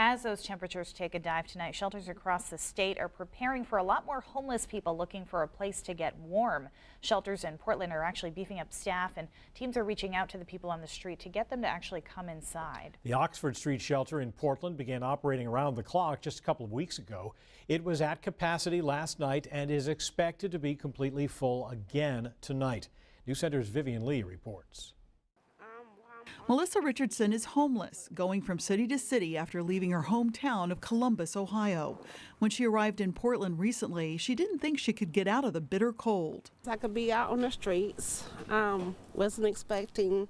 As those temperatures take a dive tonight, shelters across the state are preparing for a lot more homeless people looking for a place to get warm. Shelters in Portland are actually beefing up staff, and teams are reaching out to the people on the street to get them to actually come inside. The Oxford Street shelter in Portland began operating around the clock just a couple of weeks ago. It was at capacity last night and is expected to be completely full again tonight. News Center's Vivian Lee reports. Melissa Richardson is homeless, going from city to city after leaving her hometown of Columbus, Ohio. When she arrived in Portland recently, she didn't think she could get out of the bitter cold. I could be out on the streets. Wasn't expecting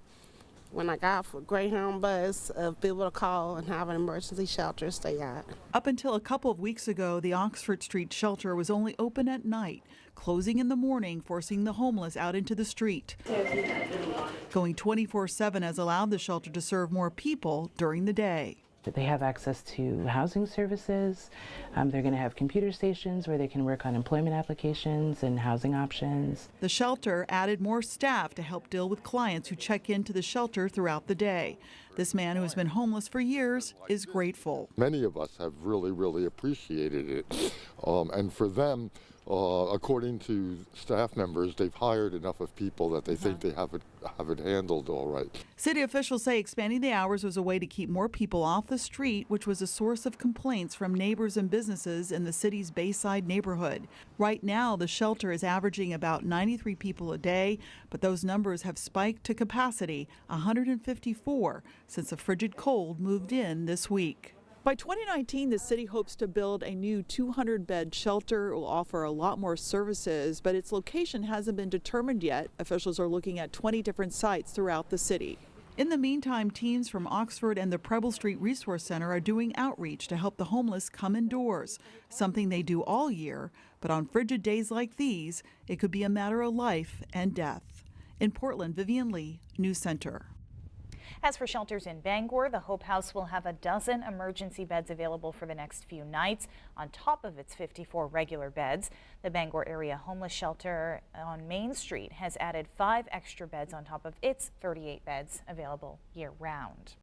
when I got off a Greyhound bus of be able to call and have an emergency shelter to stay at. Up until a couple of weeks ago, the Oxford Street shelter was only open at night, closing in the morning, forcing the homeless out into the street. Going 24/7 has allowed the shelter to serve more people during the day. They have access to housing services. They're going to have computer stations where they can work on employment applications and housing options. The shelter added more staff to help deal with clients who check into the shelter throughout the day. This man, who has been homeless for years, is grateful. Many of us have really appreciated it. And for them, according to staff members, they've hired enough of people that they think they have it handled all right. City officials say expanding the hours was a way to keep more people off the street, which was a source of complaints from neighbors and businesses in the city's Bayside neighborhood. Right now, the shelter is averaging about 93 people a day, but those numbers have spiked to capacity, 154, since the frigid cold moved in this week. By 2019, the city hopes to build a new 200-bed shelter. It will offer a lot more services, but its location hasn't been determined yet. Officials are looking at 20 different sites throughout the city. In the meantime, teams from Oxford and the Preble Street Resource Center are doing outreach to help the homeless come indoors, something they do all year, but on frigid days like these, it could be a matter of life and death. In Portland, Vivian Lee, News Center. As for shelters in Bangor, the Hope House will have a dozen emergency beds available for the next few nights on top of its 54 regular beds. The Bangor area homeless shelter on Main Street has added 5 extra beds on top of its 38 beds available year-round.